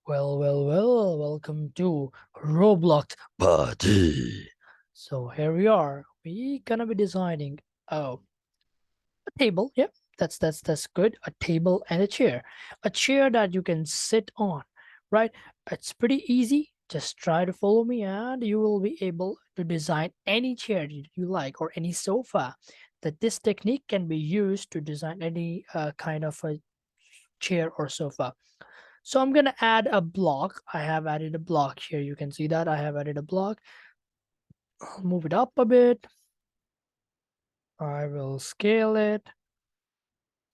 Well, welcome to Roblox Party. So here we are. We gonna be designing a table. Yep, that's good. A table and a chair. A chair that you can sit on, right? It's pretty easy. Just try to follow me and you will be able to design any chair you like or any sofa. That this technique can be used to design any kind of a chair or sofa. So I'm gonna add a block. I have added a block here. You can see that I have added a block. I'll move it up a bit. I will scale it.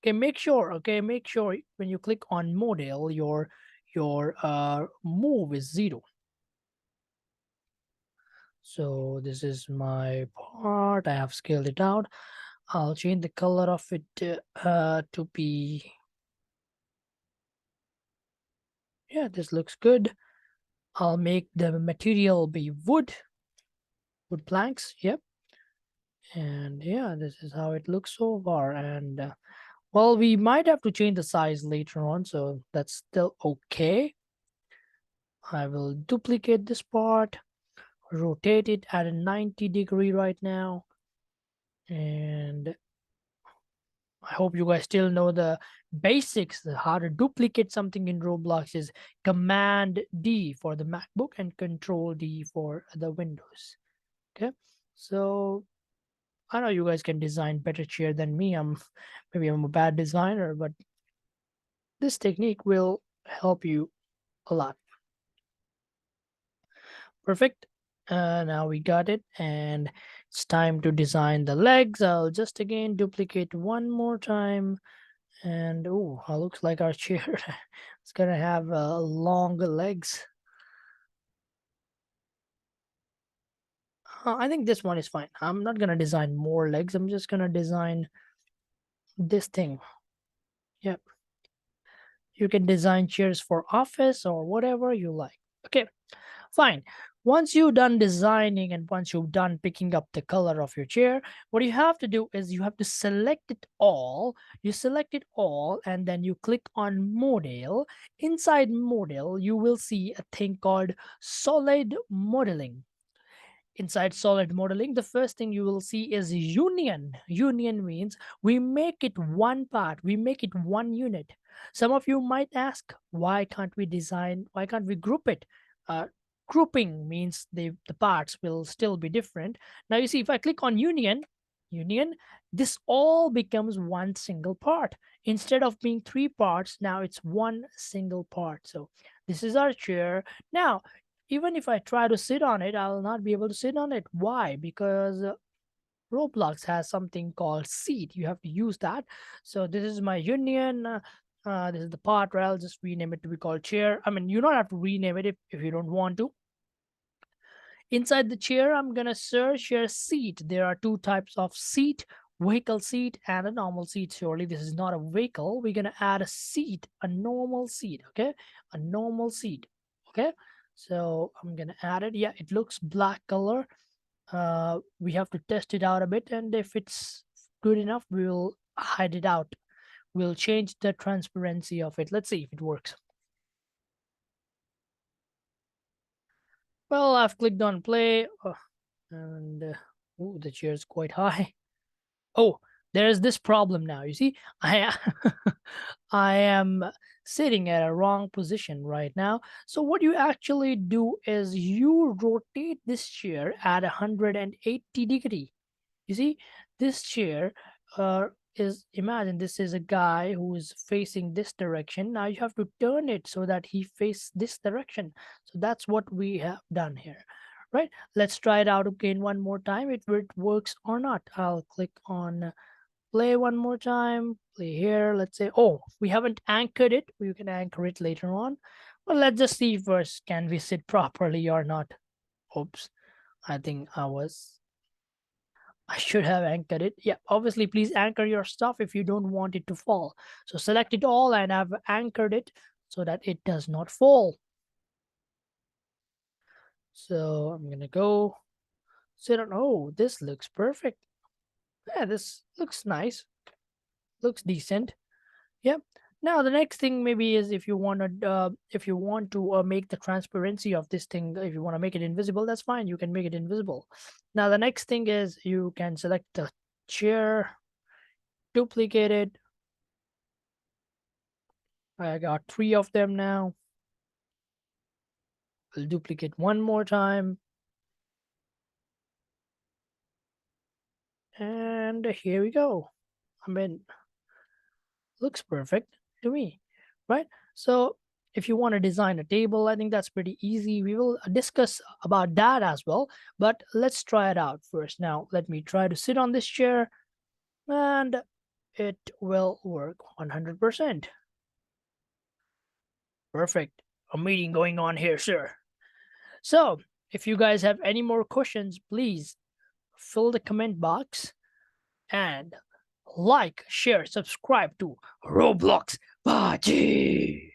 Okay, make sure when you click on model, your move is 0. So this is my part. I have scaled it out. I'll change the color of it to be, yeah, this looks good. I'll make the material be wood planks. Yep. And yeah, this is how it looks so far. And well, we might have to change the size later on, so that's still okay. I will duplicate this part, rotate it at a 90-degree right now. And I hope you guys still know the basics. How to duplicate something in Roblox is Command D for the MacBook and Control D for the Windows. Okay, so I know you guys can design better chair than me. Maybe I'm a bad designer, but this technique will help you a lot. Perfect. Now we got it, and it's time to design the legs. I'll just again duplicate one more time, and oh, it looks like our chair it's gonna have long legs. I think this one is fine. I'm not gonna design more legs. I'm just gonna design this thing. Yep. You can design chairs for office or whatever you like. Okay, fine. Once you're done designing and once you're done picking up the color of your chair, what you have to do is you have to select it all. You select it all and then you click on model. Inside model, you will see a thing called solid modeling. Inside solid modeling, the first thing you will see is union. Union means we make it one part, we make it one unit. Some of you might ask, why can't we group it? uh, Grouping means the parts will still be different. Now you see, if I click on union, this all becomes one single part. Instead of being three parts, now it's one single part. So this is our chair. Now even if I try to sit on it, I'll not be able to sit on it. Why? Because Roblox has something called seat. You have to use that. So this is my union. This is the part where I'll just rename it to be called chair. I mean, you don't have to rename it if you don't want to. Inside the chair, I'm gonna search here seat. There are two types of seat: vehicle seat and a normal seat. Surely this is not a vehicle. We're gonna add a seat, a normal seat. Okay, a normal seat. Okay, so I'm gonna add it. Yeah, it looks black color. We have to test it out a bit, and if it's good enough, we'll hide it out. We'll change the transparency of it. Let's see if it works. Well, I've clicked on play, and ooh, the chair is quite high. Oh, there's this problem now. You see, I I am sitting at a wrong position right now. So what you actually do is you rotate this chair at 180-degree. You see, this chair is, imagine this is a guy who is facing this direction. Now you have to turn it so that he faces this direction. So that's what we have done here, right? Let's try it out again one more time, if it works or not. I'll click on play one more time, play here. Let's say, oh, we haven't anchored it. We can anchor it later on. Well, let's just see first, can we sit properly or not? Oops, I think I should have anchored it. Yeah, obviously, please anchor your stuff if you don't want it to fall. So select it all and I've anchored it so that it does not fall. So I'm gonna go sit on, oh, this looks perfect. Yeah, this looks nice, looks decent. Yep. Now the next thing maybe is if you want to make the transparency of this thing, if you want to make it invisible, that's fine, you can make it invisible. Now the next thing is you can select the chair, duplicate it. I got 3 of them now. We'll duplicate one more time, and here we go. I mean, looks perfect to me, right? So if you want to design a table, I think that's pretty easy. We will discuss about that as well, but let's try it out first. Now let me try to sit on this chair, and it will work 100%. Perfect. A meeting going on here, sir. So if you guys have any more questions, please fill the comment box and like, share, subscribe to Roblox Party.